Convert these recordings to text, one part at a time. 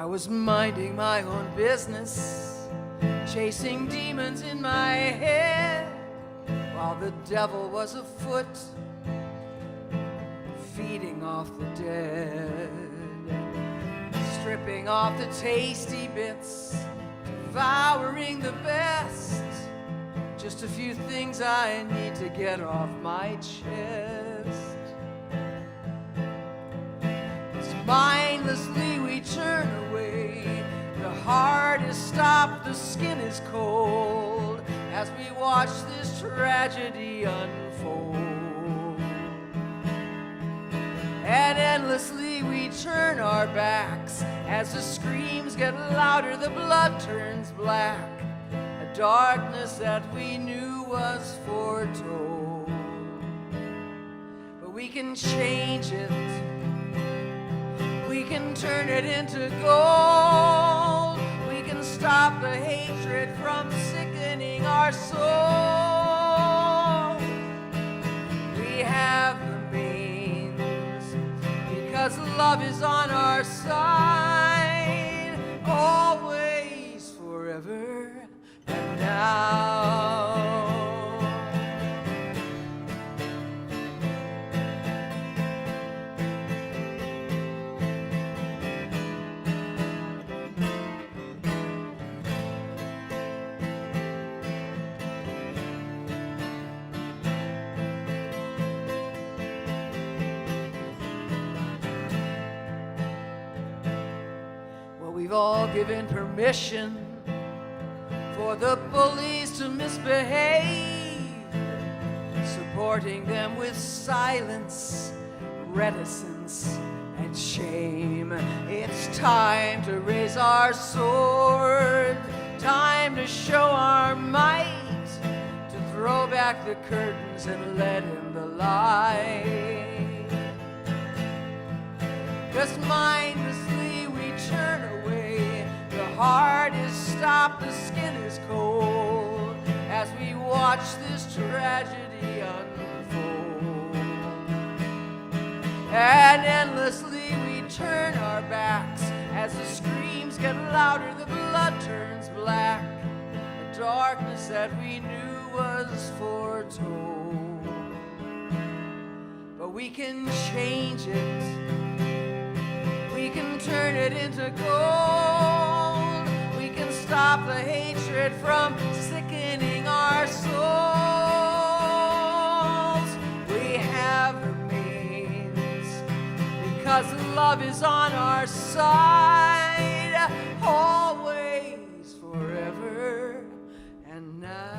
was minding my own business, chasing demons in my head, while the devil was afoot, feeding off the dead, stripping off the tasty bits, devouring the best. Just a few things I need to get off my chest. As mindlessly we turn away, the heart is stopped, the skin is cold, as we watch this tragedy unfold. And endlessly we turn our backs, as the screams get louder, the blood turns black, a darkness that we knew was foretold. But we can change it, we can turn it into gold, we can stop the hatred from sickening our soul. We have the means, because love is on our side, always, forever, and now. We've all given permission for the bullies to misbehave, supporting them with silence, reticence, and shame. It's time to raise our sword, time to show our might, to throw back the curtains and let in the light. Just mindlessly we turn away, the heart is stopped, the skin is cold, as we watch this tragedy unfold. And endlessly we turn our backs, as the screams get louder, the blood turns black, a darkness that we knew was foretold. But we can change it, we can turn it into gold, we can stop the hatred from sickening our souls. We have the means, because love is on our side, always, forever, and now.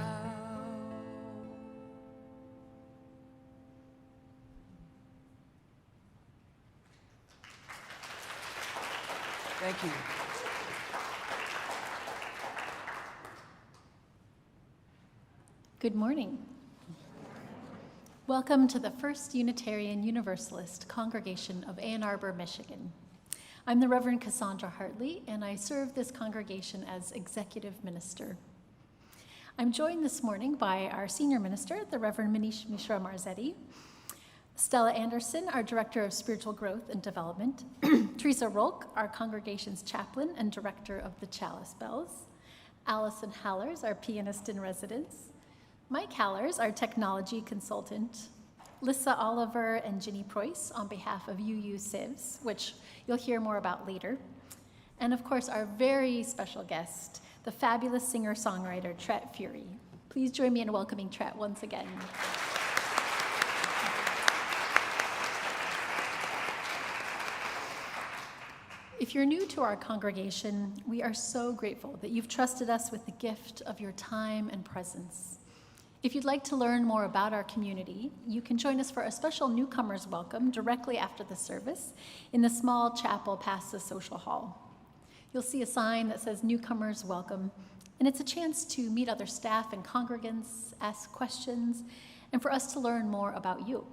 Thank you. Good morning. Welcome to the First Unitarian Universalist Congregation of Ann Arbor, Michigan. I'm the Reverend Cassandra Hartley, and I serve this congregation as executive minister. I'm joined this morning by our senior minister, the Reverend Manish Mishra-Marzetti, Stella Anderson, our Director of Spiritual Growth and Development, Theresa Rohlck, our congregation's chaplain and director of the Chalice Bells, Allison Halerz, our Pianist-in-Residence, Mike Halerz, our technology consultant, Lissa Oliver and Ginny Preuss on behalf of Civs, which you'll hear more about later, and of course our very special guest, the fabulous singer-songwriter Tret Fure. Please join me in welcoming Tret once again. If you're new to our congregation, we are so grateful that you've trusted us with the gift of your time and presence. If you'd like to learn more about our community, you can join us for a special newcomers welcome directly after the service in the small chapel past the social hall. You'll see a sign that says Newcomers Welcome, and it's a chance to meet other staff and congregants, ask questions, and for us to learn more about you.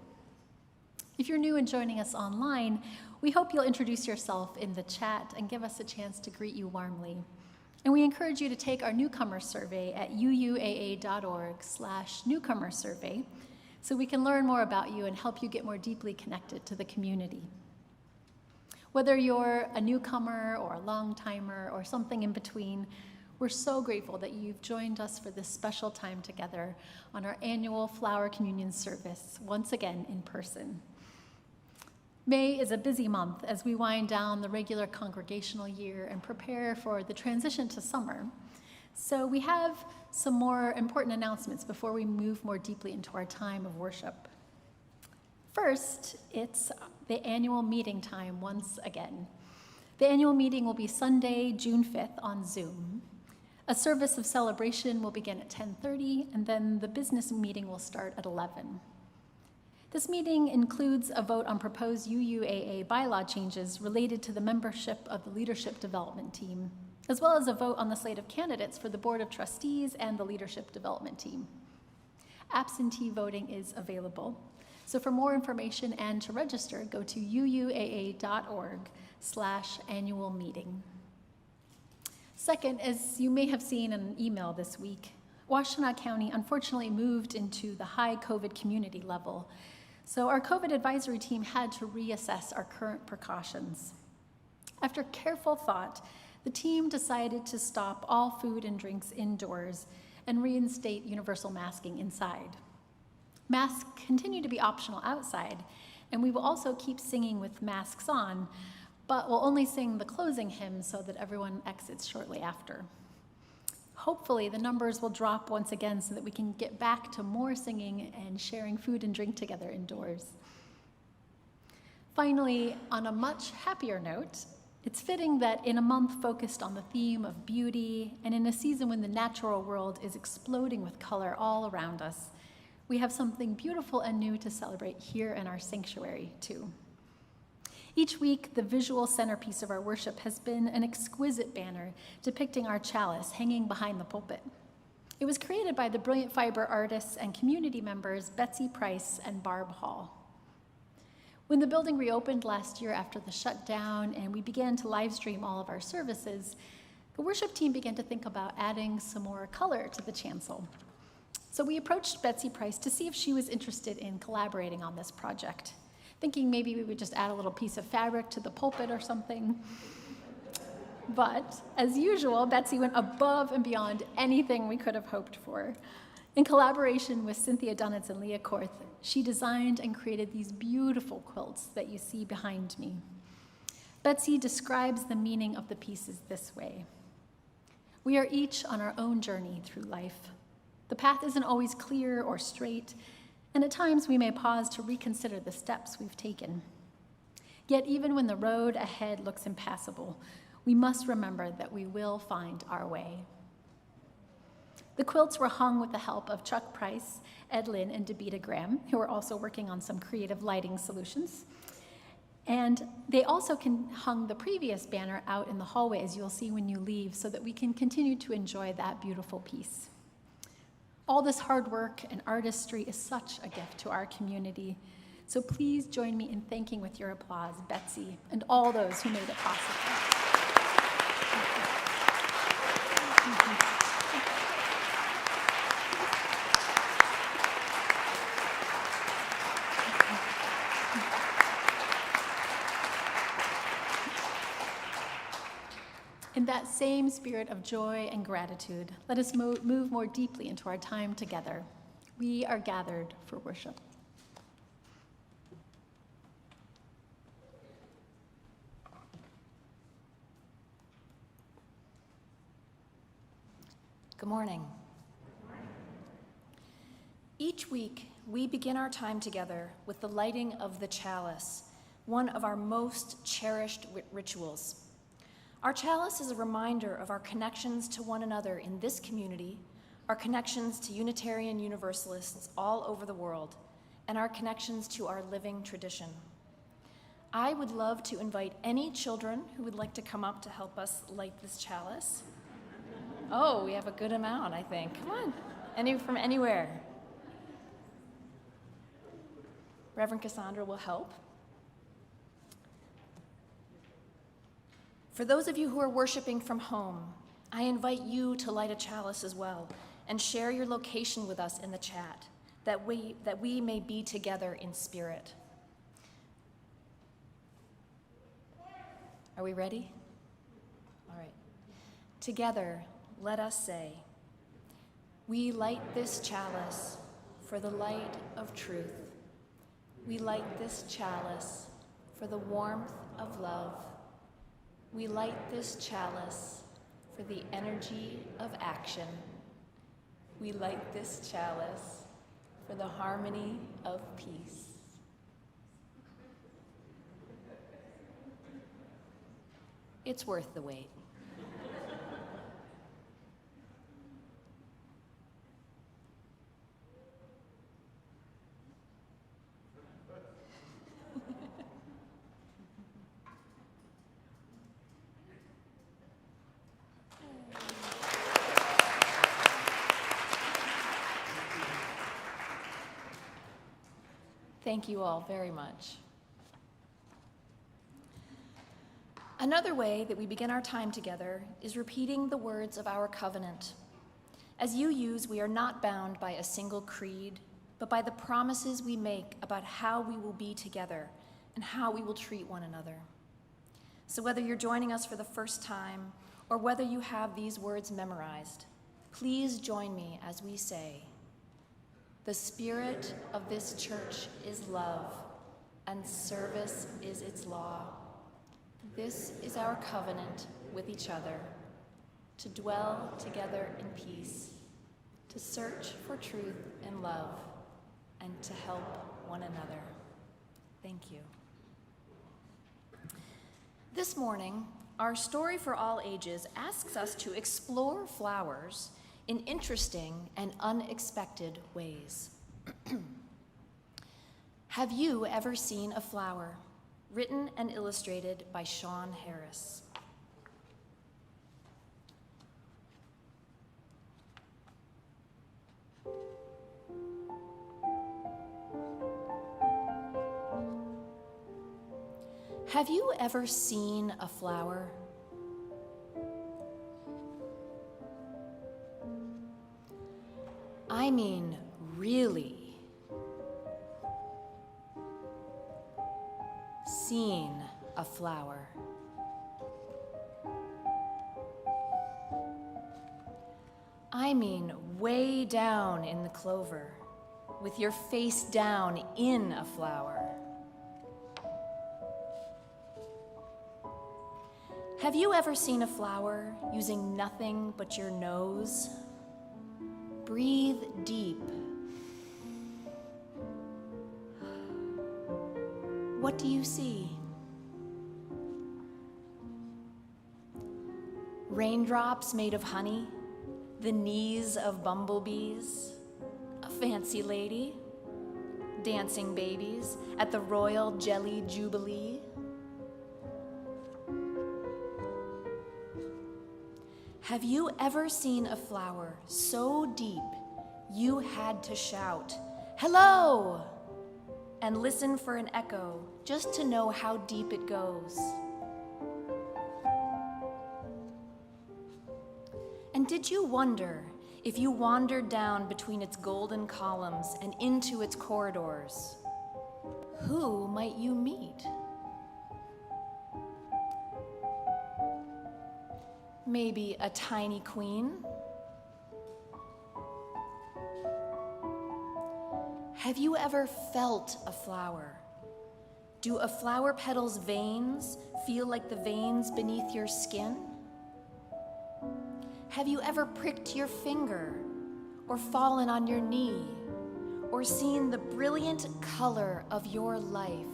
If you're new and joining us online, we hope you'll introduce yourself in the chat and give us a chance to greet you warmly. And we encourage you to take our newcomer survey at uuaa.org/newcomer-survey so we can learn more about you and help you get more deeply connected to the community. Whether you're a newcomer or a long-timer or something in between, we're so grateful that you've joined us for this special time together on our annual Flower Communion service, once again in person. May is a busy month as we wind down the regular congregational year and prepare for the transition to summer. So we have some more important announcements before we move more deeply into our time of worship. First, it's the annual meeting time once again. The annual meeting will be Sunday, June 5th on Zoom. A service of celebration will begin at 10:30, and then the business meeting will start at 11. This meeting includes a vote on proposed UUAA bylaw changes related to the membership of the Leadership Development Team, as well as a vote on the slate of candidates for the Board of Trustees and the Leadership Development Team. Absentee voting is available. So for more information and to register, go to uuaa.org/annual meeting. Second, as you may have seen in an email this week, Washtenaw County unfortunately moved into the high COVID community level. So our COVID advisory team had to reassess our current precautions. After careful thought, the team decided to stop all food and drinks indoors and reinstate universal masking inside. Masks continue to be optional outside, and we will also keep singing with masks on, but we'll only sing the closing hymn so that everyone exits shortly after. Hopefully, the numbers will drop once again so that we can get back to more singing and sharing food and drink together indoors. Finally, on a much happier note, it's fitting that in a month focused on the theme of beauty and in a season when the natural world is exploding with color all around us, we have something beautiful and new to celebrate here in our sanctuary, too. Each week, the visual centerpiece of our worship has been an exquisite banner depicting our chalice hanging behind the pulpit. It was created by the brilliant fiber artists and community members Betsy Price and Barb Hall. When the building reopened last year after the shutdown and we began to live stream all of our services, the worship team began to think about adding some more color to the chancel. So we approached Betsy Price to see if she was interested in collaborating on this project, thinking maybe we would just add a little piece of fabric to the pulpit or something. But as usual, Betsy went above and beyond anything we could have hoped for. In collaboration with Cynthia Dunnitz and Leah Korth, she designed and created these beautiful quilts that you see behind me. Betsy describes the meaning of the pieces this way. We are each on our own journey through life. The path isn't always clear or straight, and at times we may pause to reconsider the steps we've taken. Yet even when the road ahead looks impassable, we must remember that we will find our way. The quilts were hung with the help of Chuck Price, Ed Lynn, and Debita Graham, who are also working on some creative lighting solutions. And they also hung the previous banner out in the hallway, as you'll see when you leave, so that we can continue to enjoy that beautiful piece. All this hard work and artistry is such a gift to our community. So please join me in thanking with your applause Betsy and all those who made it possible. In that same spirit of joy and gratitude, let us move more deeply into our time together. We are gathered for worship. Good morning. Each week, we begin our time together with the lighting of the chalice, one of our most cherished rituals. Our chalice is a reminder of our connections to one another in this community, our connections to Unitarian Universalists all over the world, and our connections to our living tradition. I would love to invite any children who would like to come up to help us light this chalice. Oh, we have a good amount, I think. Come on, from anywhere. Reverend Cassandra will help. For those of you who are worshiping from home, I invite you to light a chalice as well and share your location with us in the chat, that we may be together in spirit. Are we ready? All right. Together, let us say, we light this chalice for the light of truth. We light this chalice for the warmth of love. We light this chalice for the energy of action. We light this chalice for the harmony of peace. It's worth the wait. Thank you all very much. Another way that we begin our time together is repeating the words of our covenant. As UUs, we are not bound by a single creed, but by the promises we make about how we will be together and how we will treat one another. So whether you're joining us for the first time or whether you have these words memorized, please join me as we say, "The spirit of this church is love, and service is its law. This is our covenant with each other, to dwell together in peace, to search for truth and love, and to help one another." Thank you. This morning, our story for all ages asks us to explore flowers in interesting and unexpected ways. Have you ever seen a flower? Written and illustrated by Shawn Harris. Have you ever seen a flower? I mean, really. Seen a flower. I mean, way down in the clover, with your face down in a flower. Have you ever seen a flower using nothing but your nose? Breathe deep. What do you see? Raindrops made of honey, the knees of bumblebees, a fancy lady, dancing babies at the Royal Jelly Jubilee. Have you ever seen a flower so deep you had to shout, "Hello!" and listen for an echo just to know how deep it goes? And did you wonder if you wandered down between its golden columns and into its corridors, who might you meet? Maybe a tiny queen? Have you ever felt a flower? Do a flower petal's veins feel like the veins beneath your skin? Have you ever pricked your finger, or fallen on your knee, or seen the brilliant color of your life?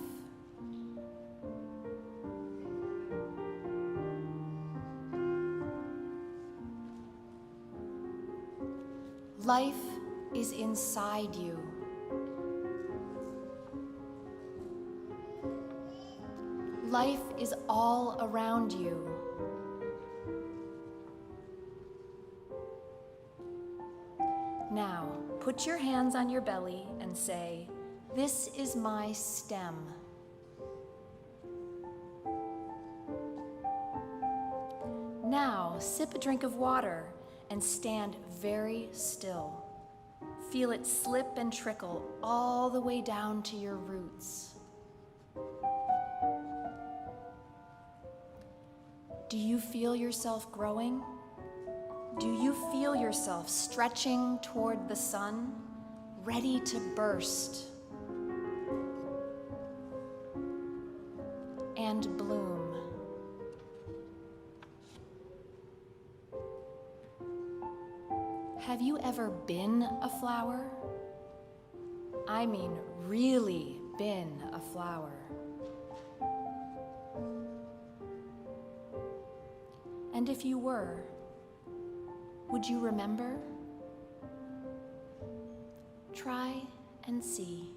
Life is inside you. Life is all around you. Now, put your hands on your belly and say, "This is my stem." Now, sip a drink of water and stand very still. Feel it slip and trickle all the way down to your roots. Do you feel yourself growing? Do you feel yourself stretching toward the sun, ready to burst and bloom? Have you ever been a flower? I mean, really been a flower. And if you were, would you remember? Try and see.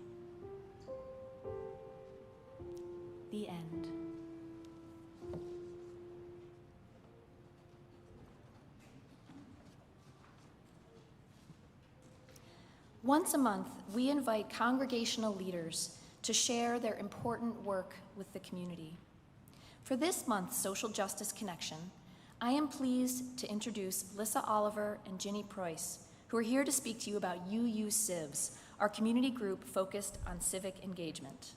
The end. Once a month, we invite congregational leaders to share their important work with the community. For this month's Social Justice Connection, I am pleased to introduce Lissa Oliver and Ginny Preuss, who are here to speak to you about UU Civs, our community group focused on civic engagement.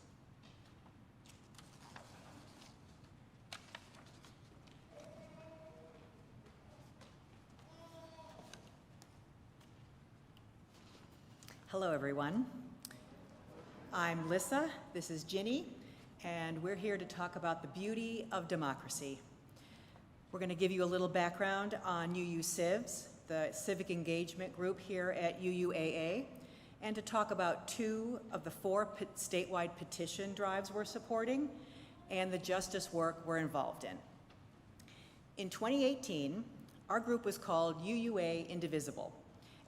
Hello, everyone. I'm Lissa, this is Ginny, and we're here to talk about the beauty of democracy. We're going to give you a little background on UU Civs, the civic engagement group here at UUAA, and to talk about 2 of the 4 statewide petition drives we're supporting and the justice work we're involved in. In 2018, our group was called UUA Indivisible,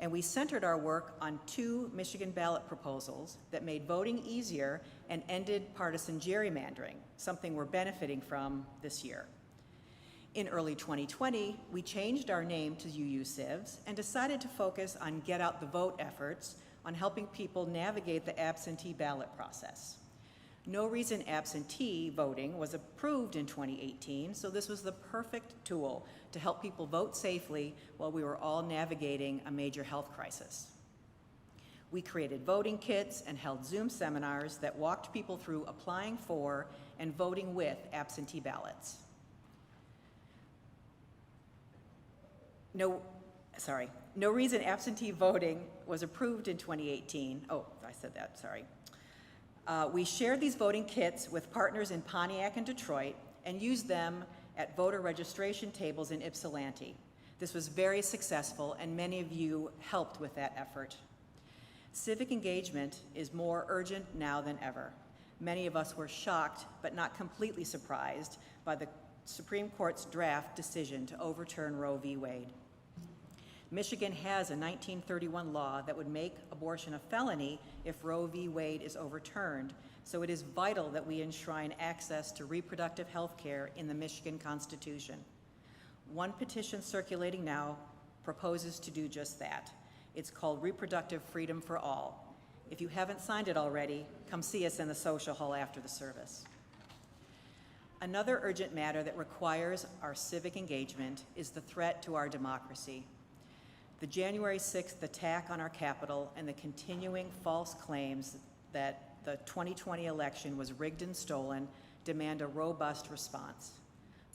and we centered our work on 2 Michigan ballot proposals that made voting easier and ended partisan gerrymandering, something we're benefiting from this year. In early 2020, we changed our name to UU Civs and decided to focus on get out the vote efforts on helping people navigate the absentee ballot process. No reason absentee voting was approved in 2018, so this was the perfect tool to help people vote safely while we were all navigating a major health crisis. We created voting kits and held Zoom seminars that walked people through applying for and voting with absentee ballots. No reason absentee voting was approved in 2018. Oh, I said that, sorry. We shared these voting kits with partners in Pontiac and Detroit and used them at voter registration tables in Ypsilanti. This was very successful, and many of you helped with that effort. Civic engagement is more urgent now than ever. Many of us were shocked, but not completely surprised, by the Supreme Court's draft decision to overturn Roe v. Wade. Michigan has a 1931 law that would make abortion a felony if Roe v. Wade is overturned, so it is vital that we enshrine access to reproductive health care in the Michigan Constitution. One petition circulating now proposes to do just that. It's called Reproductive Freedom for All. If you haven't signed it already, come see us in the social hall after the service. Another urgent matter that requires our civic engagement is the threat to our democracy. The January 6th attack on our Capitol and the continuing false claims that the 2020 election was rigged and stolen demand a robust response.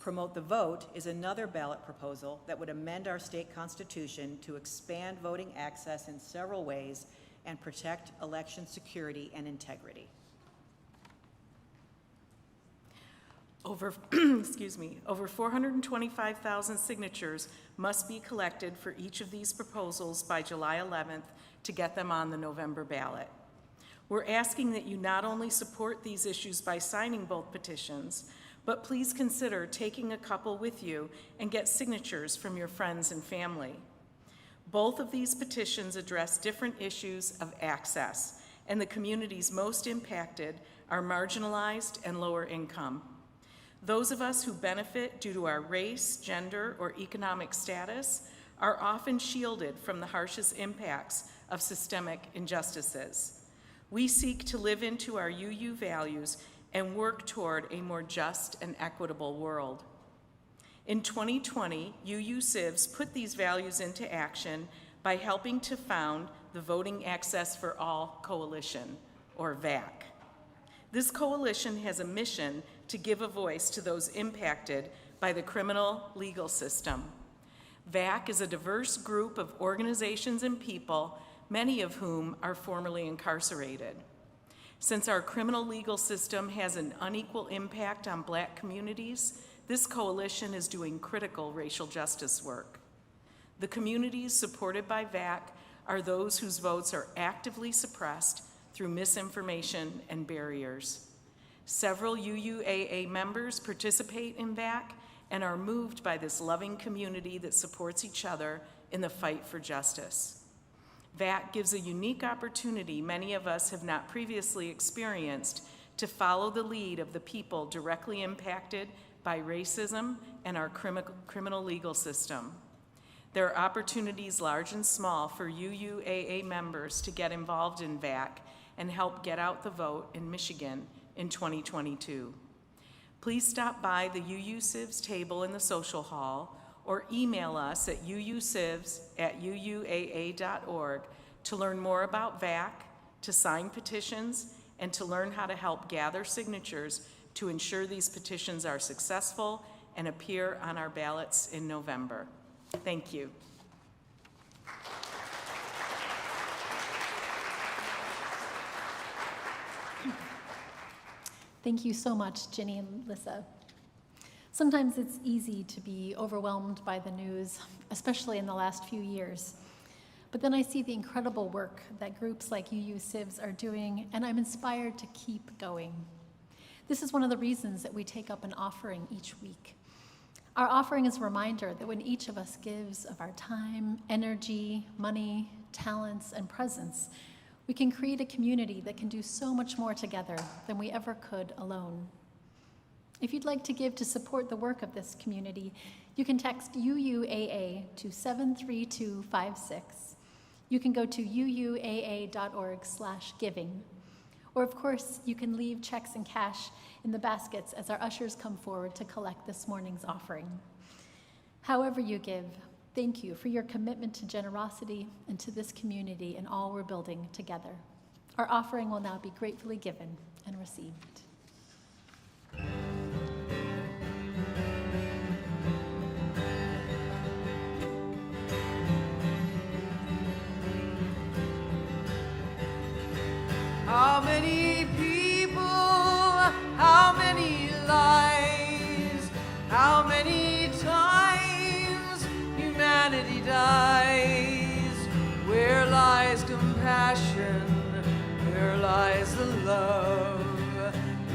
Promote the Vote is another ballot proposal that would amend our state constitution to expand voting access in several ways and protect election security and integrity. Over 425,000 signatures must be collected for each of these proposals by July 11th to get them on the November ballot. We're asking that you not only support these issues by signing both petitions, but please consider taking a couple with you and get signatures from your friends and family. Both of these petitions address different issues of access, and the communities most impacted are marginalized and lower income. Those of us who benefit due to our race, gender, or economic status are often shielded from the harshest impacts of systemic injustices. We seek to live into our UU values and work toward a more just and equitable world. In 2020, UU Civs put these values into action by helping to found the Voting Access for All Coalition, or VAC. This coalition has a mission to give a voice to those impacted by the criminal legal system. VAC is a diverse group of organizations and people, many of whom are formerly incarcerated. Since our criminal legal system has an unequal impact on Black communities, this coalition is doing critical racial justice work. The communities supported by VAC are those whose votes are actively suppressed through misinformation and barriers. Several UUAA members participate in VAC and are moved by this loving community that supports each other in the fight for justice. VAC gives a unique opportunity many of us have not previously experienced to follow the lead of the people directly impacted by racism and our criminal legal system. There are opportunities large and small for UUAA members to get involved in VAC and help get out the vote in Michigan in 2022. Please stop by the UU Civs table in the social hall or email us at ucivs@uuaa.org to learn more about VAC, to sign petitions, and to learn how to help gather signatures to ensure these petitions are successful and appear on our ballots in November. Thank you. Thank you so much, Ginny and Lissa. Sometimes it's easy to be overwhelmed by the news, especially in the last few years. But then I see the incredible work that groups like UU Civs are doing, and I'm inspired to keep going. This is one of the reasons that we take up an offering each week. Our offering is a reminder that when each of us gives of our time, energy, money, talents, and presence, we can create a community that can do so much more together than we ever could alone. If you'd like to give to support the work of this community, you can text UUAA to 73256. You can go to uuaa.org/giving. Or of course, you can leave checks and cash in the baskets as our ushers come forward to collect this morning's offering. However you give, thank you for your commitment to generosity and to this community and all we're building together. Our offering will now be gratefully given and received. How many people, how many lives, how many times humanity dies? Where lies compassion? Where lies the love?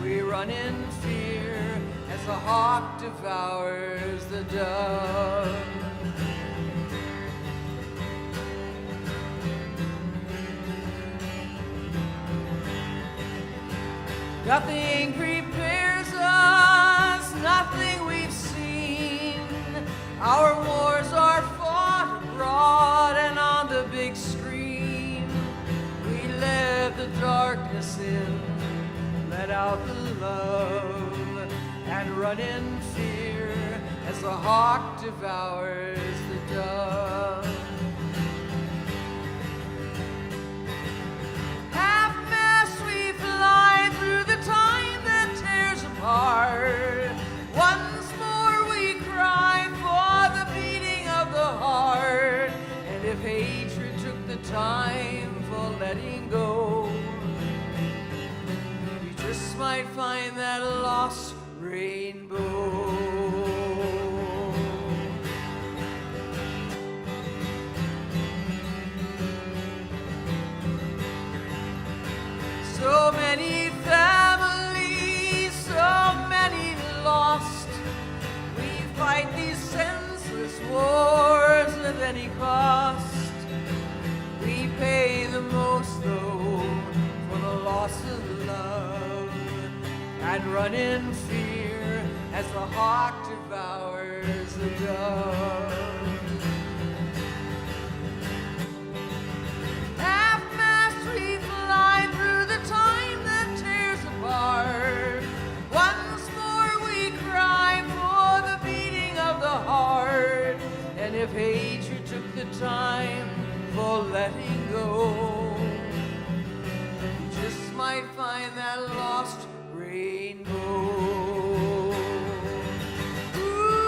We run in fear as the hawk devours the dove. Nothing prepares us, nothing we've seen. Our wars are fought abroad and on the big screen. We let the darkness in, let out the love, and run in fear as the hawk devours the dove. Half-mast we fly through the time that tears apart. Once more we cry for the beating of the heart. And if hatred took the time for letting go, we just might find that lost rainbow. So many families, so many lost. We fight these senseless wars at any cost. We pay the most, though, for the loss of love, and run in fear as the hawk devours the dove. Half-mast we fly through the time that tears apart. Once more we cry for the beating of the heart. And if hatred took the time for letting go, you just might find that lost rainbow. Ooh.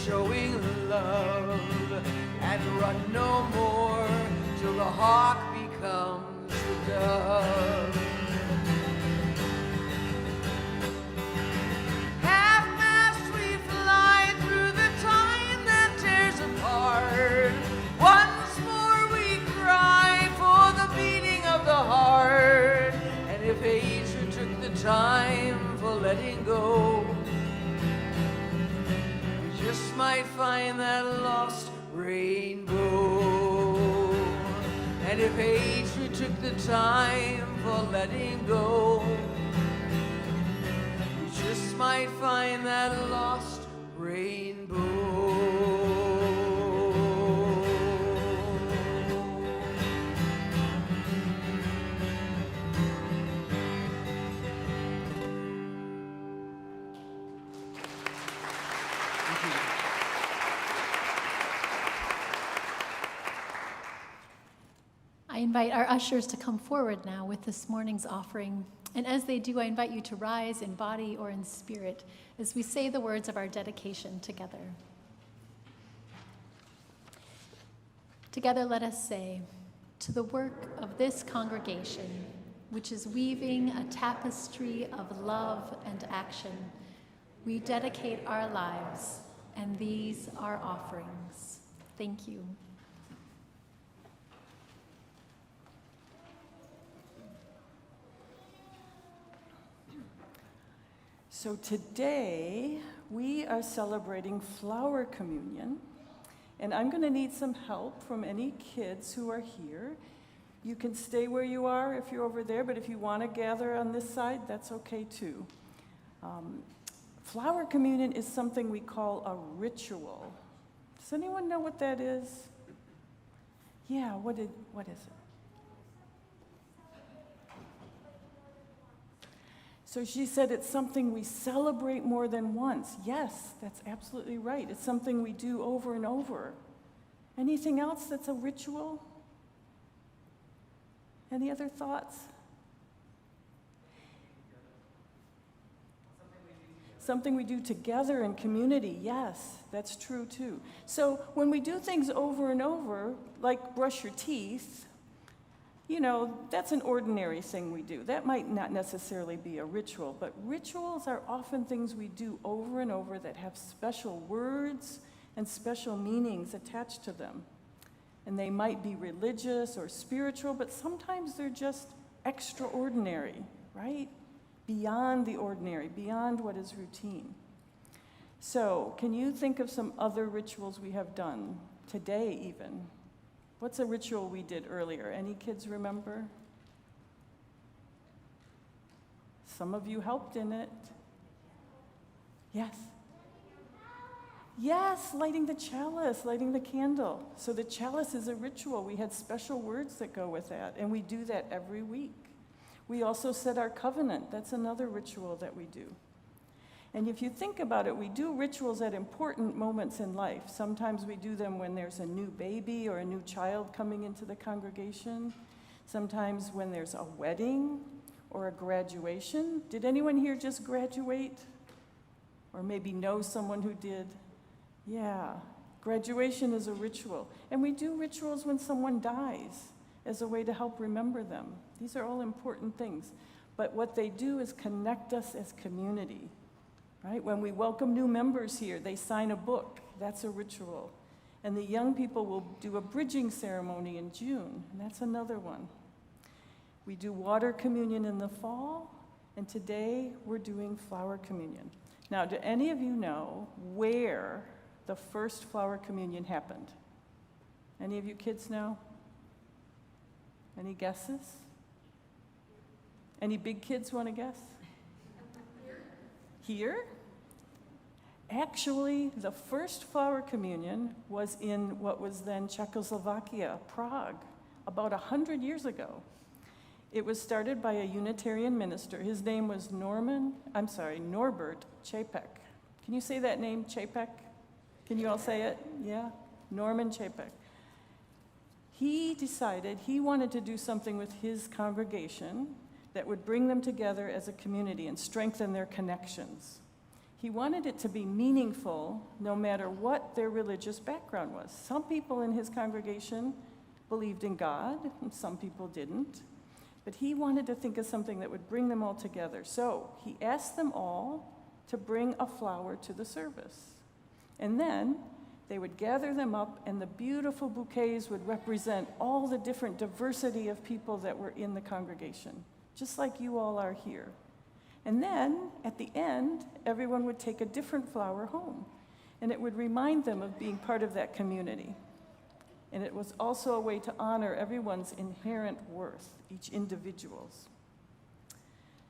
showing love, and run no more till the hawk becomes the dove. Half-mast we fly through the time that tears apart. Once more we cry for the beating of the heart. And if hatred took the time for letting go, we just might find that lost rainbow. And if hatred took the time for letting go, we just might find that lost rainbow. I invite our ushers to come forward now with this morning's offering. And as they do, I invite you to rise in body or in spirit as we say the words of our dedication together. Together let us say, to the work of this congregation, which is weaving a tapestry of love and action, we dedicate our lives, and these are offerings. Thank you. So today, we are celebrating Flower Communion, and I'm going to need some help from any kids who are here. You can stay where you are if you're over there, but if you want to gather on this side, that's okay too. Flower Communion is something we call a ritual. Does anyone know what that is? Yeah, what is it? So she said it's something we celebrate more than once. Yes, that's absolutely right. It's something we do over and over. Anything else that's a ritual? Any other thoughts? Something we do together in community. Yes, that's true too. So when we do things over and over, like brush your teeth, you know, that's an ordinary thing we do. That might not necessarily be a ritual, but rituals are often things we do over and over that have special words and special meanings attached to them. And they might be religious or spiritual, but sometimes they're just extraordinary, right? Beyond the ordinary, beyond what is routine. So, can you think of some other rituals we have done, today even? What's a ritual we did earlier? Any kids remember? Some of you helped in it. Yes? Yes, lighting the chalice, lighting the candle. So the chalice is a ritual. We had special words that go with that, and we do that every week. We also said our covenant. That's another ritual that we do. And if you think about it, we do rituals at important moments in life. Sometimes we do them when there's a new baby or a new child coming into the congregation. Sometimes when there's a wedding or a graduation. Did anyone here just graduate? Or maybe know someone who did? Yeah, graduation is a ritual. And we do rituals when someone dies as a way to help remember them. These are all important things. But what they do is connect us as community. Right? When we welcome new members here, they sign a book. That's a ritual. And the young people will do a bridging ceremony in June, and that's another one. We do water communion in the fall, and today we're doing flower communion. Now, do any of you know where the first flower communion happened? Any of you kids know? Any guesses? Any big kids want to guess? Here? Actually, the first flower communion was in what was then Czechoslovakia, Prague, about 100 years ago. It was started by a Unitarian minister. His name was Norbert Čapek. Can you say that name, Čapek? Can you all say it? Yeah? Norman Čapek. He decided he wanted to do something with his congregation that would bring them together as a community and strengthen their connections. He wanted it to be meaningful no matter what their religious background was. Some people in his congregation believed in God, and some people didn't. But he wanted to think of something that would bring them all together. So he asked them all to bring a flower to the service. And then they would gather them up, and the beautiful bouquets would represent all the different diversity of people that were in the congregation, just like you all are here. And then, at the end, everyone would take a different flower home, and it would remind them of being part of that community. And it was also a way to honor everyone's inherent worth, each individual's.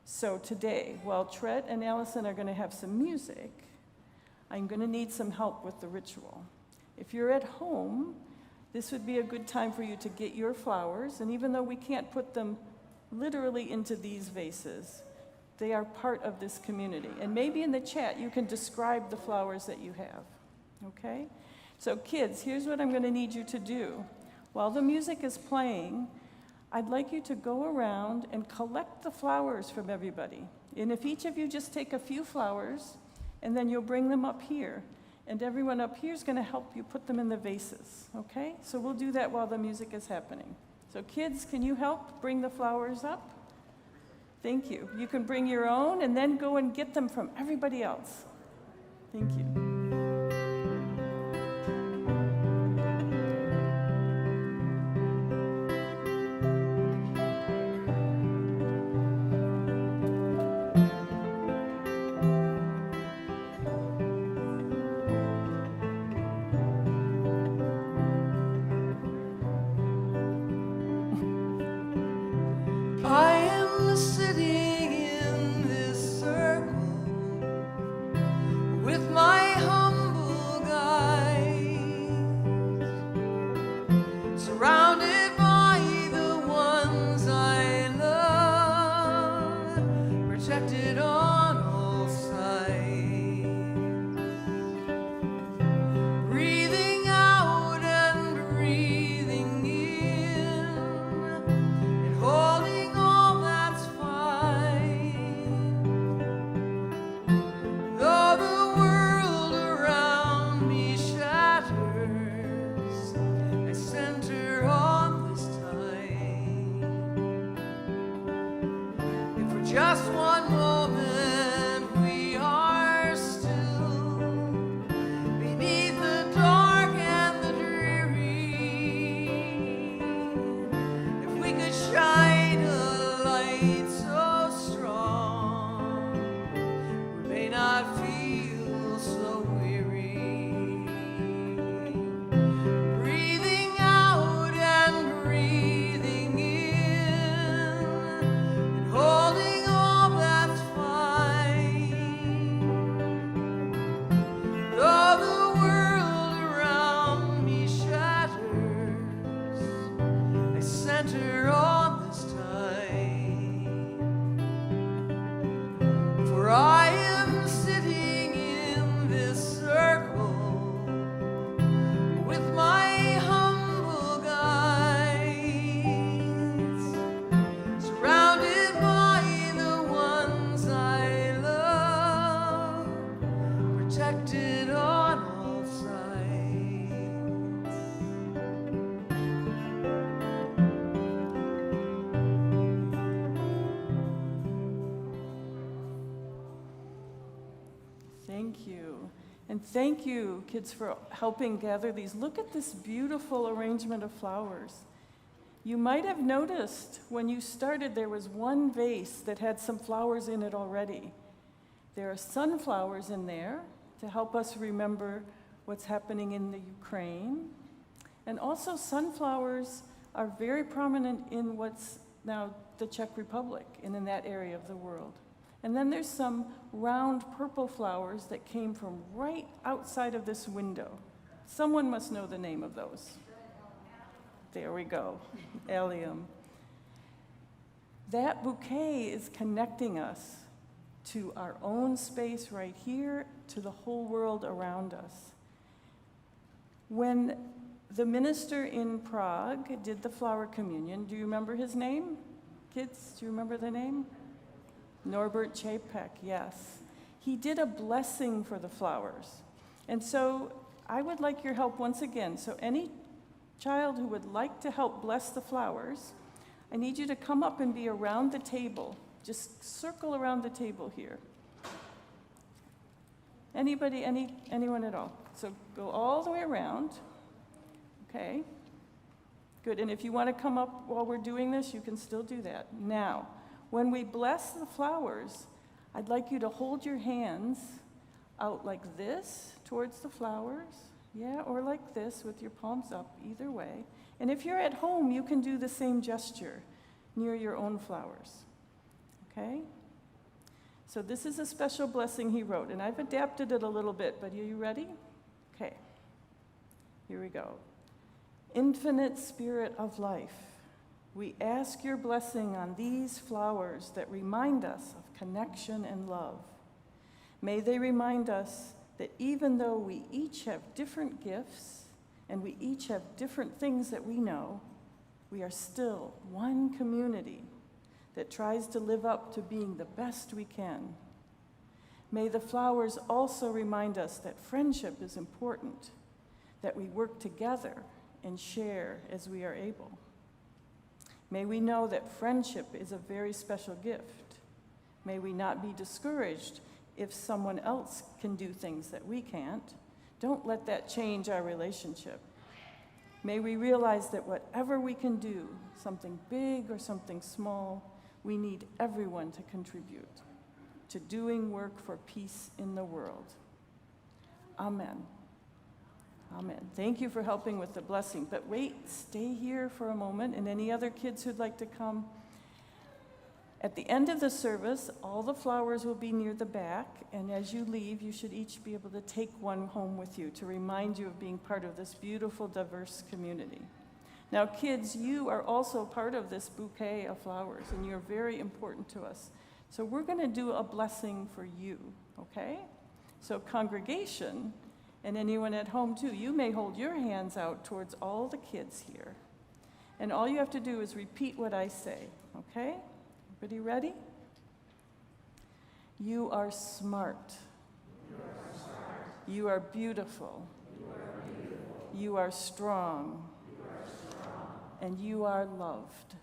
So today, while Tret and Allison are going to have some music, I'm going to need some help with the ritual. If you're at home, this would be a good time for you to get your flowers, and even though we can't put them literally into these vases, they are part of this community. And maybe in the chat you can describe the flowers that you have, okay? So kids, here's what I'm going to need you to do. While the music is playing, I'd like you to go around and collect the flowers from everybody. And if each of you just take a few flowers, and then you'll bring them up here. And everyone up here is going to help you put them in the vases, okay? So we'll do that while the music is happening. So kids, can you help bring the flowers up? Thank you. You can bring your own and then go and get them from everybody else. Thank you. I am sitting in this circle with my humble guide, surrounded by the ones I love, protected on all sides, breathing out and breathing in, and holding all that's fine. Though the world around me shatters, I center on this time. If for just one moment we are still beneath the dark and the dreary, if we could shine a light so strong, we may not feel so weary. Breathing out and breathing in, and holding all that's fine. Though the world around me shatters, I center on this time. For I am sitting in this circle with my humble guides, surrounded by the ones I love, protected on all sides. Thank you. And thank you, kids, for helping gather these. Look at this beautiful arrangement of flowers. You might have noticed when you started there was one vase that had some flowers in it already. There are sunflowers in there to help us remember what's happening in the Ukraine. And also sunflowers are very prominent in what's now the Czech Republic and in that area of the world. And then there's some round purple flowers that came from right outside of this window. Someone must know the name of those. There we go, allium. That bouquet is connecting us to our own space right here, to the whole world around us. When the minister in Prague did the flower communion, do you remember his name? Kids, do you remember the name? Norbert Chapek, yes. he did a blessing for the flowers. And so I would like your help once again. So any child who would like to help bless the flowers, I need you to come up and be around the table. Just circle around the table here. Anybody, anyone at all? So go all the way around. Okay. Good. And if you want to come up while we're doing this, you can still do that. Now, when we bless the flowers, I'd like you to hold your hands out like this towards the flowers. Yeah, or like this with your palms up, either way. And if you're at home, you can do the same gesture near your own flowers. Okay? So this is a special blessing he wrote, and I've adapted it a little bit, but are you ready? Okay. Here we go. Infinite Spirit of life, we ask your blessing on these flowers that remind us of connection and love. May they remind us that even though we each have different gifts and we each have different things that we know, we are still one community that tries to live up to being the best we can. May the flowers also remind us that friendship is important, that we work together and share as we are able. May we know that friendship is a very special gift. May we not be discouraged if someone else can do things that we can't. Don't let that change our relationship. May we realize that whatever we can do, something big or something small, we need everyone to contribute to doing work for peace in the world. Amen. Amen. Thank you for helping with the blessing. But wait, stay here for a moment, and any other kids who'd like to come. At the end of the service, all the flowers will be near the back, and as you leave, you should each be able to take one home with you to remind you of being part of this beautiful, diverse community. Now, kids, you are also part of this bouquet of flowers, and you're very important to us. So we're going to do a blessing for you, okay? So congregation, and anyone at home too, you may hold your hands out towards all the kids here. And all you have to do is repeat what I say, okay? Everybody ready? You are smart. You are beautiful. You are strong. And you are loved.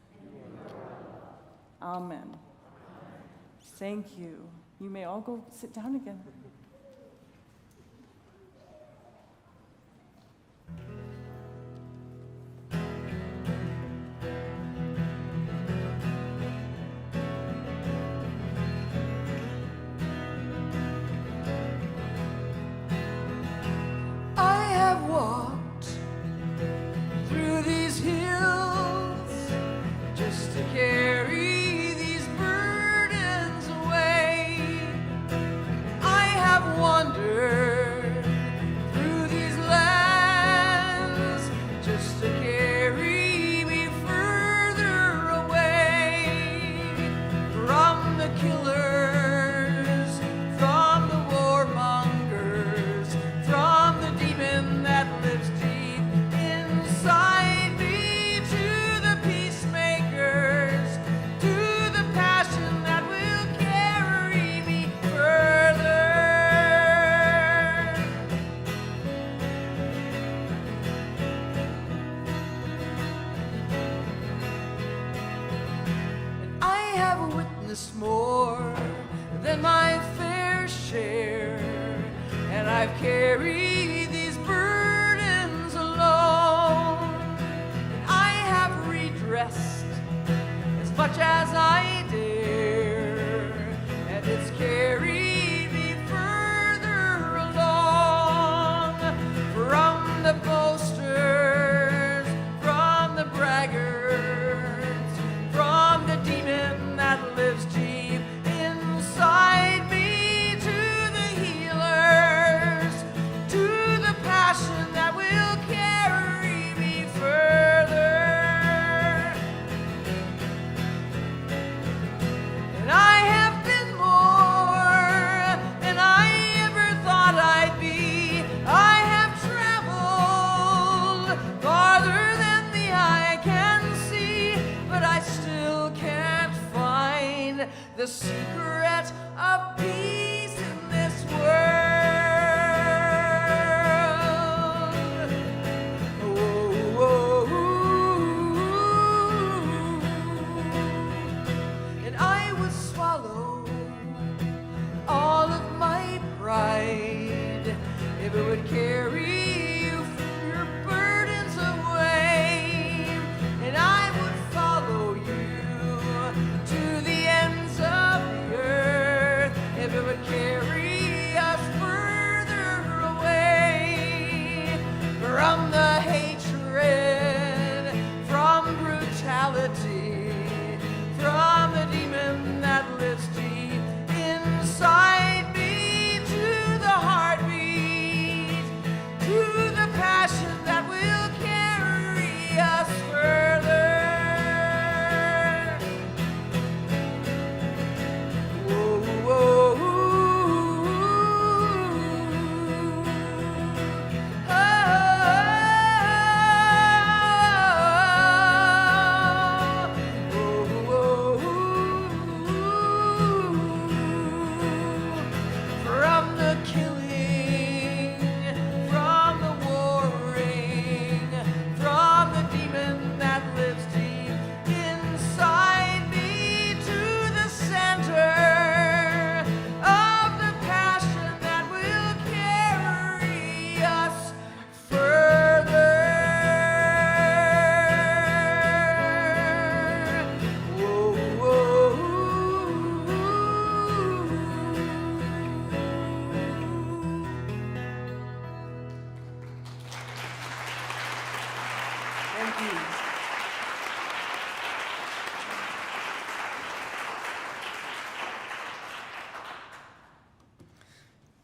Amen. Thank you. You may all go sit down again. Carry these burdens away. I have wandered through these lands just to carry me further away from the killers, from the warmongers, from the demon that lives deep inside. More than my fair share, and I've carried these burdens alone, and I have redressed as much as I dare, and it's carried me further along from the boasters, from the braggarts, from the demon that lives deep inside me, to the healers, to the passion that will carry me further. And I have been more than I ever thought I'd be. I have traveled farther than the eye can see, but I still can't find the secret of peace in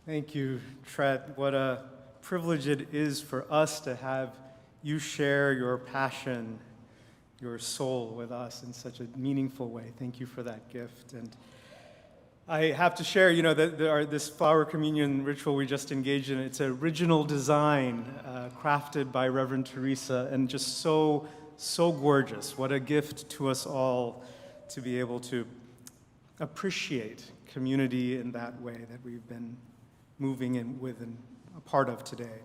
Thank you, Tret. What a privilege it is for us to have you share your passion, your soul with us in such a meaningful way. Thank you for that gift. And I have to share, that this flower communion ritual we just engaged in, it's an original design crafted by Reverend Theresa, and just so gorgeous. What a gift to us all to be able to appreciate community in that way that we've been moving in with and a part of today.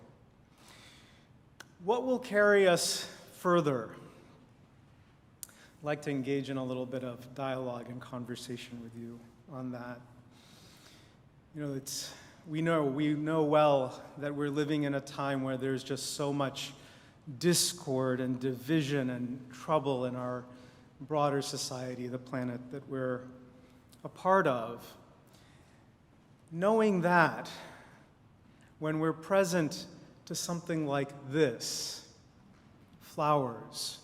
What will carry us further? I'd like to engage in a little bit of dialogue and conversation with you on that. We know well that we're living in a time where there's just so much discord and division and trouble in our broader society, the planet that we're a part of. Knowing that, when we're present to something like this, flowers,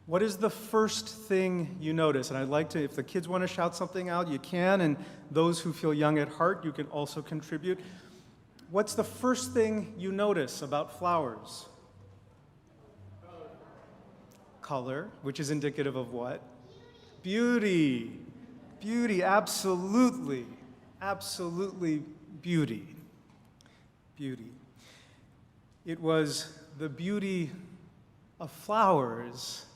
what is the first thing you notice? And I'd like to, if the kids want to shout something out, you can, and those who feel young at heart, you can also contribute. What's the first thing you notice about flowers? Color, which is indicative of what? Beauty. Beauty, absolutely. Absolutely beauty. Beauty. It was the beauty of flowers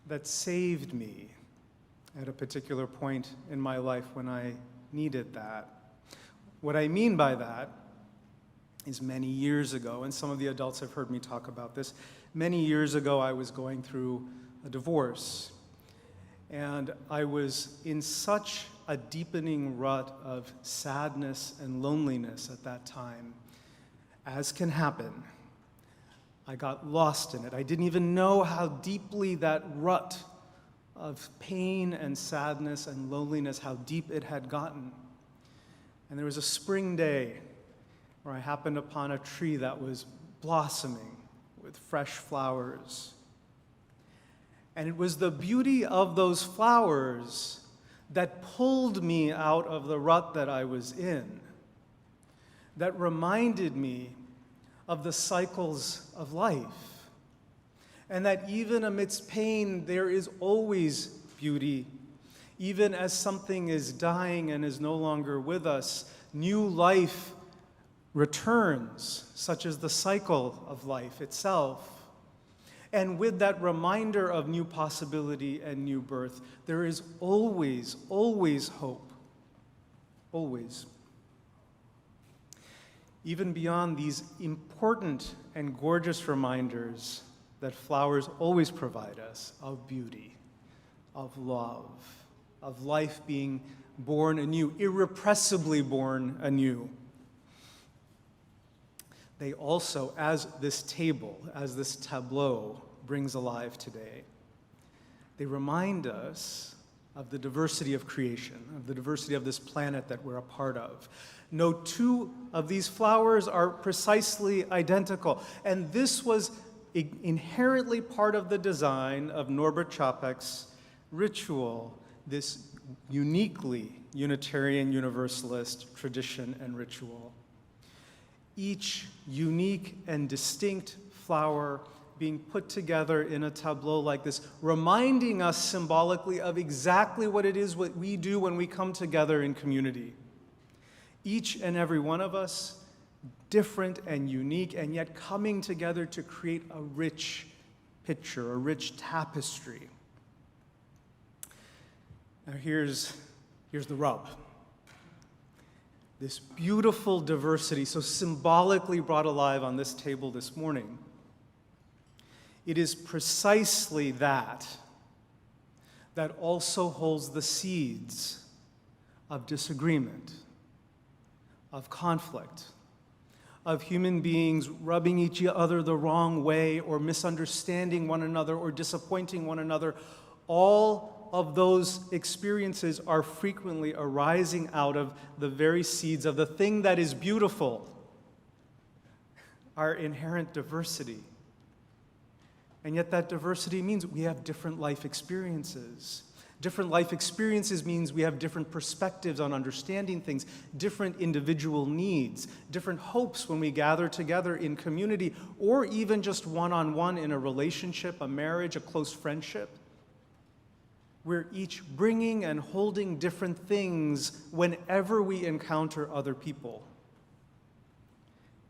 that saved me at a particular point in my life when I needed that. What I mean by that is many years ago, and some of the adults have heard me talk about this, many years ago I was going through a divorce, and I was in such a deepening rut of sadness and loneliness at that time, as can happen. I got lost in it. I didn't even know how deeply that rut of pain and sadness and loneliness, how deep it had gotten. And there was a spring day where I happened upon a tree that was blossoming with fresh flowers. And it was the beauty of those flowers that pulled me out of the rut that I was in, that reminded me of the cycles of life, and that even amidst pain, there is always beauty. Even as something is dying and is no longer with us, new life returns, such as the cycle of life itself. And with that reminder of new possibility and new birth, there is always, always hope. Always. Even beyond these important and gorgeous reminders that flowers always provide us of beauty, of love, of life being born anew, irrepressibly born anew. They also, as this table, as this tableau brings alive today, they remind us of the diversity of creation, of the diversity of this planet that we're a part of. No two of these flowers are precisely identical, and this was inherently part of the design of Norbert Čapek's ritual, this uniquely Unitarian Universalist tradition and ritual. Each unique and distinct flower being put together in a tableau like this, reminding us symbolically of exactly what it is what we do when we come together in community. Each and every one of us, different and unique, and yet coming together to create a rich picture, a rich tapestry. Now here's the rub. This beautiful diversity, so symbolically brought alive on this table this morning, it is precisely that also holds the seeds of disagreement, of conflict, of human beings rubbing each other the wrong way or misunderstanding one another or disappointing one another. All of those experiences are frequently arising out of the very seeds of the thing that is beautiful, our inherent diversity. And yet that diversity means we have different life experiences, Different life experiences means we have different perspectives on understanding things, different individual needs, different hopes when we gather together in community, or even just one-on-one in a relationship, a marriage, a close friendship. We're each bringing and holding different things whenever we encounter other people.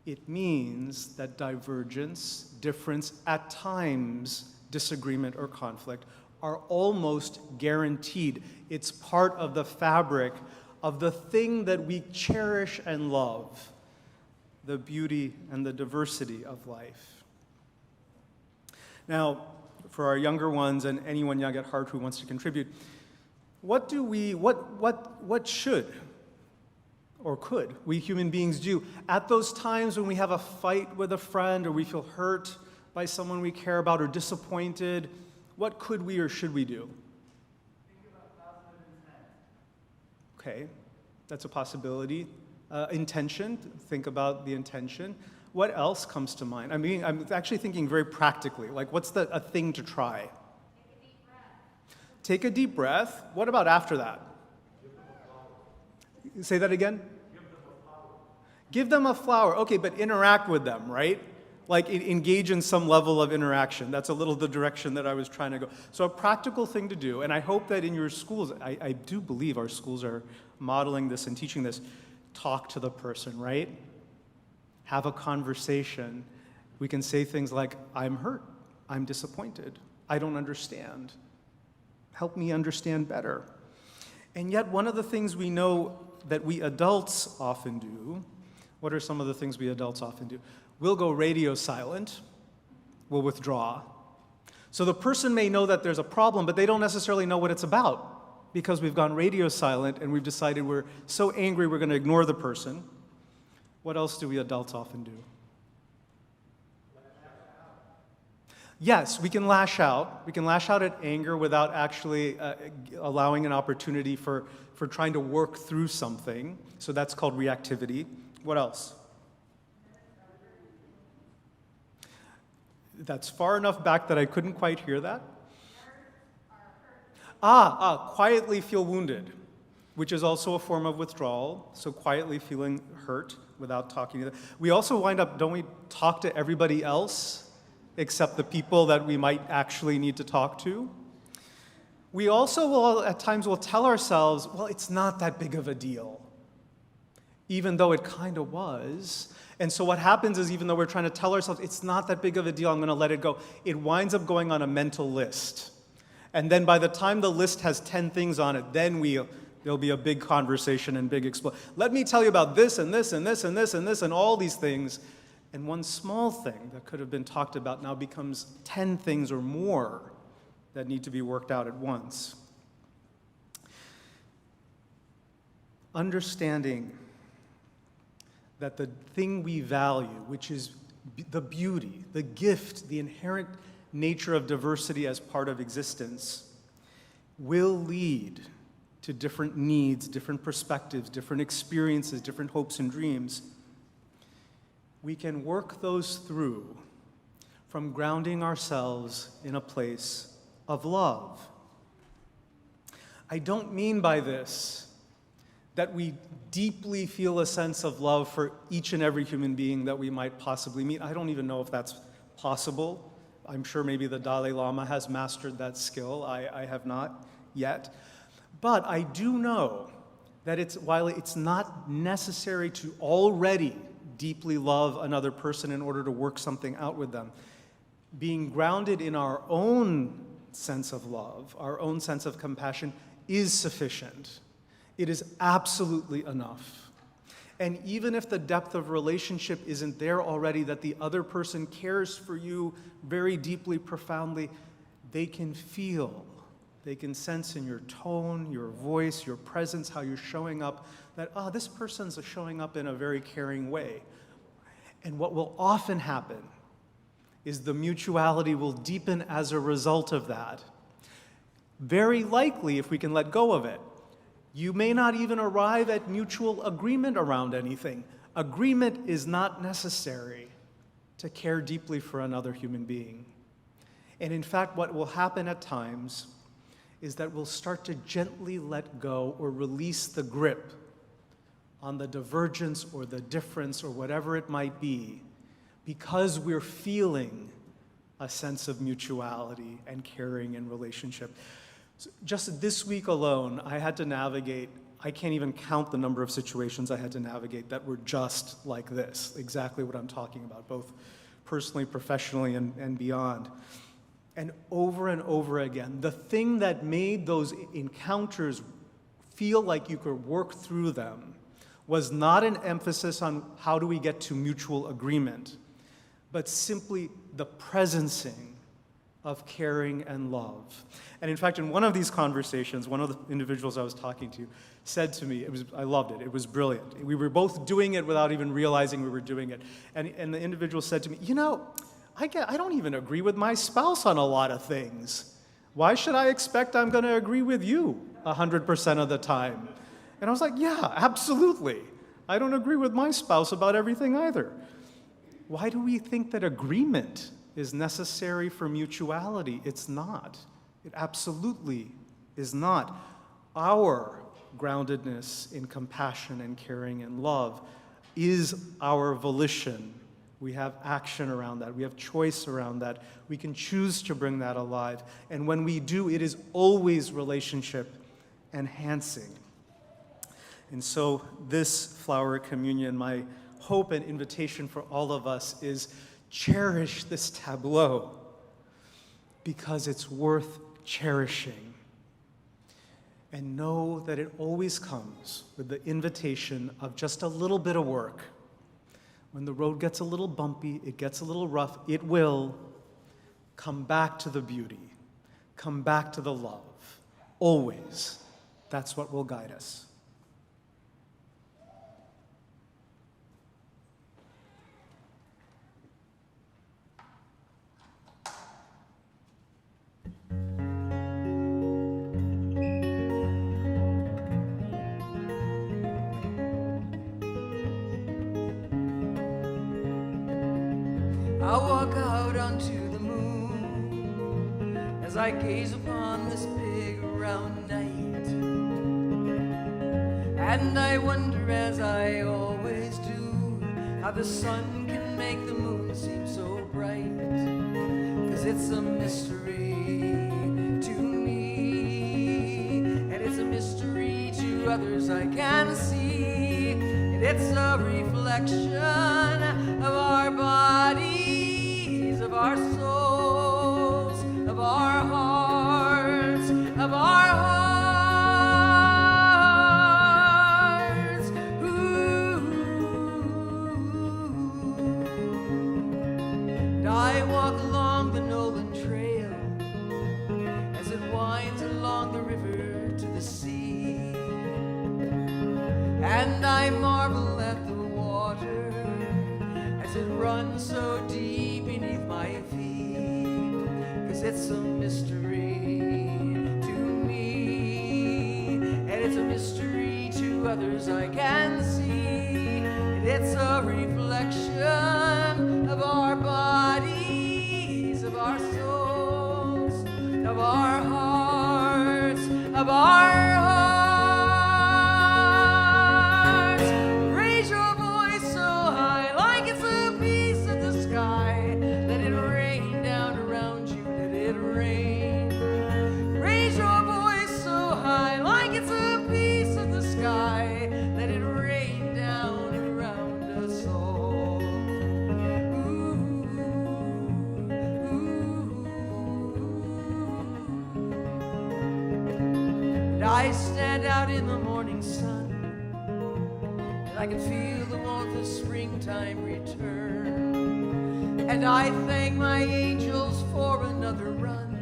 It means that divergence, difference, at times disagreement or conflict, are almost guaranteed. It's part of the fabric of the thing that we cherish and love, the beauty and the diversity of life. Now, for our younger ones and anyone young at heart who wants to contribute, what should or could we human beings do at those times when we have a fight with a friend or we feel hurt by someone we care about or disappointed? What could we or should we do? Think about positive intent. Okay, that's a possibility. Intention, think about the intention. What else comes to mind? I'm actually thinking very practically, like what's a thing to try? Take a deep breath. Take a deep breath. What about after that? Give them a flower. Say that again? Give them a flower. Give them a flower. Okay, but interact with them, right? Like engage in some level of interaction. That's a little the direction that I was trying to go. So a practical thing to do, and I hope that in your schools, I do believe our schools are modeling this and teaching this, talk to the person, right? Have a conversation. We can say things like, I'm hurt, I'm disappointed, I don't understand. Help me understand better. And yet one of the things we know that we adults often do, what are some of the things we adults often do? We'll go radio silent, we'll withdraw. So the person may know that there's a problem, but they don't necessarily know what it's about because we've gone radio silent and we've decided we're so angry we're going to ignore the person. What else do we adults often do? Yes, we can lash out. We can lash out at anger without actually allowing an opportunity for trying to work through something. So that's called reactivity. What else? That's far enough back that I couldn't quite hear that. Quietly feel wounded, which is also a form of withdrawal. So quietly feeling hurt without talking to them. We also wind up, don't we talk to everybody else except the people that we might actually need to talk to? We also will, at times, will tell ourselves, well, it's not that big of a deal, even though it kind of was. And so what happens is, even though we're trying to tell ourselves, it's not that big of a deal, I'm going to let it go, it winds up going on a mental list. And then by the time the list has 10 things on it, then there'll be a big conversation and big explosion. Let me tell you about this and this and this and this and this and all these things. And one small thing that could have been talked about now becomes 10 things or more that need to be worked out at once. Understanding that the thing we value, which is the beauty, the gift, the inherent nature of diversity as part of existence, will lead to different needs, different perspectives, different experiences, different hopes and dreams. We can work those through from grounding ourselves in a place of love. I don't mean by this that we deeply feel a sense of love for each and every human being that we might possibly meet. I don't even know if that's possible. I'm sure maybe the Dalai Lama has mastered that skill. I have not yet. But I do know that while it's not necessary to already deeply love another person in order to work something out with them, being grounded in our own sense of love, our own sense of compassion, is sufficient. It is absolutely enough. And even if the depth of relationship isn't there already, that the other person cares for you very deeply, profoundly, they can feel, they can sense in your tone, your voice, your presence, how you're showing up, that, this person's showing up in a very caring way. And what will often happen is the mutuality will deepen as a result of that. Very likely, if we can let go of it, you may not even arrive at mutual agreement around anything. Agreement is not necessary to care deeply for another human being. And in fact, what will happen at times is that we'll start to gently let go or release the grip on the divergence or the difference or whatever it might be, because we're feeling a sense of mutuality and caring in relationship. So just this week alone, I had to navigate, I can't even count the number of situations I had to navigate that were just like this, exactly what I'm talking about, both personally, professionally, and beyond. And over again, the thing that made those encounters feel like you could work through them was not an emphasis on how do we get to mutual agreement, but simply the presencing of caring and love. And in fact, in one of these conversations, one of the individuals I was talking to said to me, I loved it, it was brilliant. We were both doing it without even realizing we were doing it. And the individual said to me, you know, I don't even agree with my spouse on a lot of things. Why should I expect I'm going to agree with you 100% of the time? And I was like, yeah, absolutely. I don't agree with my spouse about everything either. Why do we think that agreement is necessary for mutuality? It's not. It absolutely is not. Our groundedness in compassion and caring and love is our volition. We have action around that. We have choice around that. We can choose to bring that alive. And when we do, it is always relationship enhancing. And so this flower communion, my hope and invitation for all of us is cherish this tableau because it's worth cherishing. And know that it always comes with the invitation of just a little bit of work. When the road gets a little bumpy, it gets a little rough, it will come back to the beauty, come back to the love. Always. That's what will guide us. I walk out onto the moon as I gaze upon this big round night. And I wonder, as I always do, how the sun can make the moon seem so bright. 'Cause it's a mystery to me, and it's a mystery to others I can see. And it's a reflection of our bodies, of our souls, of our hearts, of our hearts. Ooh. And I walk along the Nolan Trail as it winds along the river to the sea. And I marvel at the water as it runs so deep beneath my feet. 'Cause it's a mystery to me, and it's a mystery to others I can see. And it's a reflection of our bodies, of our souls, of our hearts, of our hearts. Raise your voice so high, like it's a piece of the sky. Let it rain down around you, let it rain. Raise your voice so high, like it's a piece of the sky. Let it rain down around us all. Ooh, ooh. And I stand out in the morning sun, and I can feel the warmth of springtime return. And I thank my angels for another run,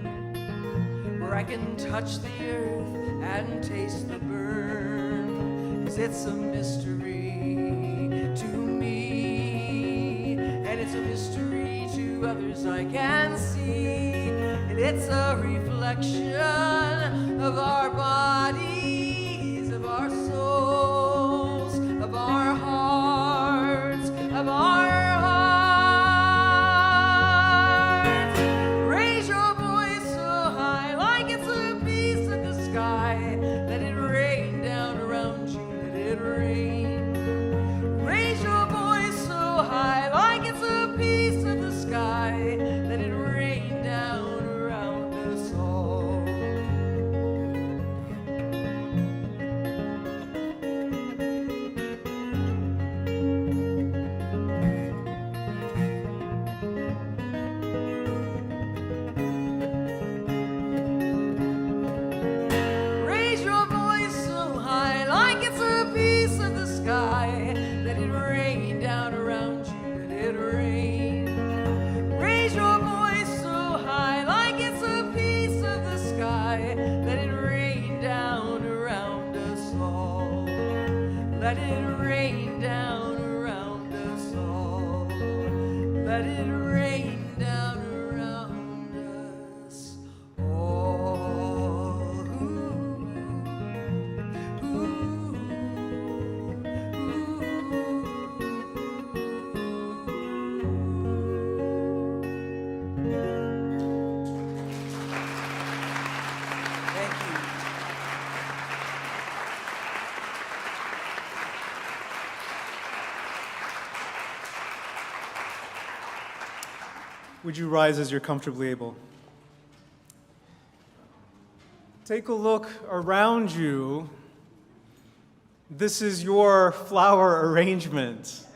where I can touch the earth and taste the burn. 'Cause it's a mystery to me, and it's a mystery to others I can see. And it's a reflection of our bodies, of our souls, of our hearts, of our hearts. Raise your voice so high, like it's a piece of Let it rain down around us all. Let it rain down around us all. Ooh, ooh, Thank you. Would you rise as you're comfortably able? Take a look around you. This is your flower arrangement.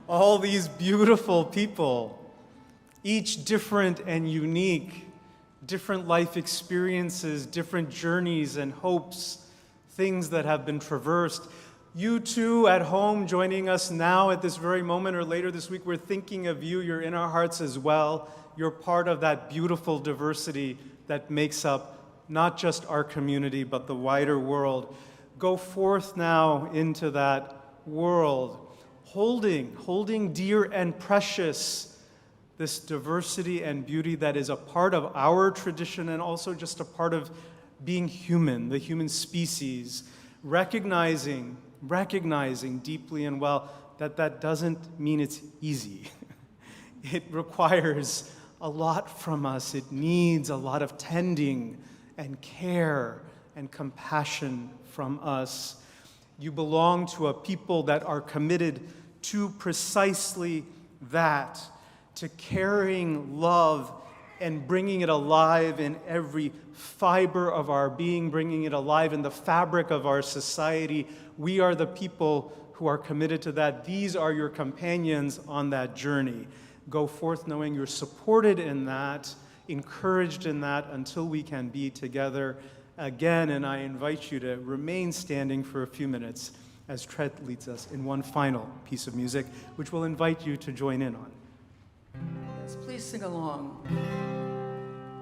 All these beautiful people, each different and unique, different life experiences, different journeys and hopes, things that have been traversed. You too at home joining us now at this very moment or later this week, we're thinking of you. You're in our hearts as well. You're part of that beautiful diversity that makes up not just our community, but the wider world. Go forth now into that world, holding dear and precious this diversity and beauty that is a part of our tradition and also just a part of being human, the human species, recognizing deeply and well that that doesn't mean it's easy. It requires a lot from us. It needs a lot of tending and care and compassion from us. You belong to a people that are committed to precisely that, to carrying love and bringing it alive in every fiber of our being, bringing it alive in the fabric of our society. We are the people who are committed to that. These are your companions on that journey. Go forth knowing you're supported in that, encouraged in that until we can be together again. And I invite you to remain standing for a few minutes as Tret leads us in one final piece of music, which we'll invite you to join in on. Yes, please sing along.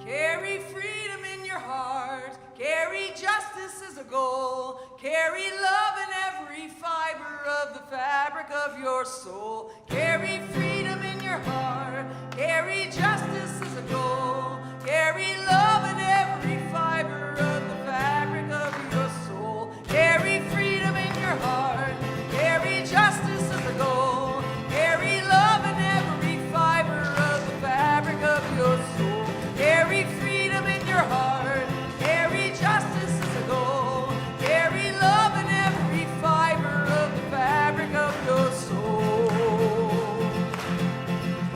Carry freedom in your heart, carry justice as a goal, carry love in every fiber of the fabric of your soul. Carry freedom in your heart, carry justice as a goal, carry love in every fiber of the fabric of your soul. Carry freedom in your heart, carry justice as a goal, carry love in every fiber of the fabric of your soul. Carry freedom in your heart, carry justice as a goal, carry love in every fiber of the fabric of your soul.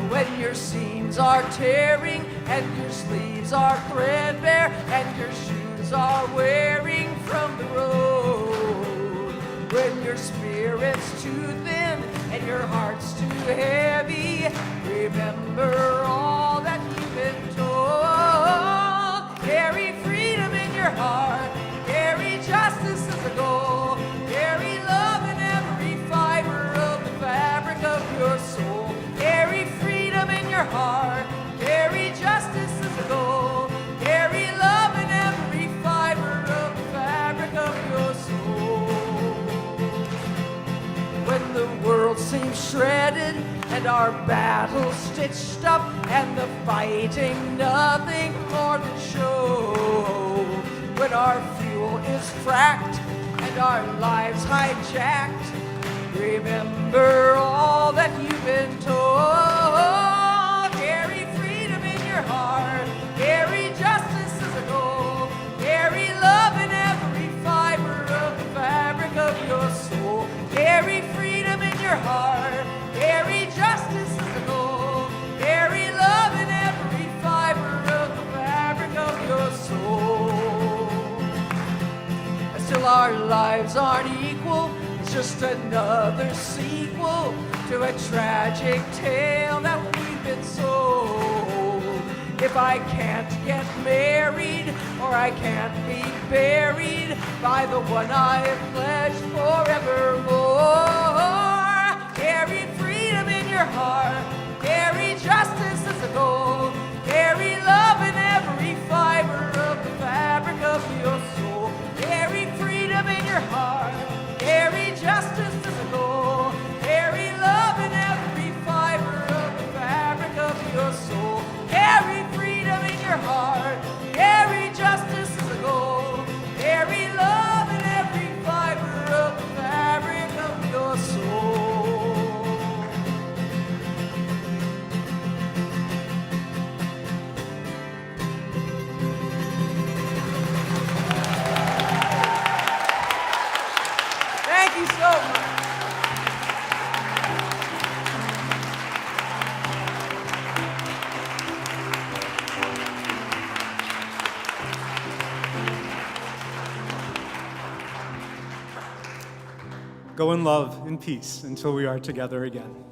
When your seams are tearing and your sleeves are threadbare and your shoes are wearing from the road, when your spirit's too thin and your heart's too heavy, remember all that you've been told. Carry freedom in your heart, carry justice as a goal, carry love in every fiber of the fabric of your soul. Carry freedom in your heart, carry justice as a goal, carry love in every fiber of the fabric of your soul. When the world seems shredded and our battles stitched up and the fighting nothing more than show, when our fuel is fracked and our lives hijacked, remember all that you've been told. Carry freedom in your heart, carry justice as a goal, carry love in every fiber of the fabric of your soul. Carry freedom in your heart, carry justice as a goal, carry love in every fiber of the fabric of your soul. Still our lives aren't equal, it's just another sequel to a tragic tale that we've been sold. If I can't get married or I can't be buried by the one I have pledged forevermore, carry freedom in your heart, carry justice as a goal, carry love in every fiber of the fabric of your soul. Carry freedom in your heart, carry justice Go in love, in peace, until we are together again.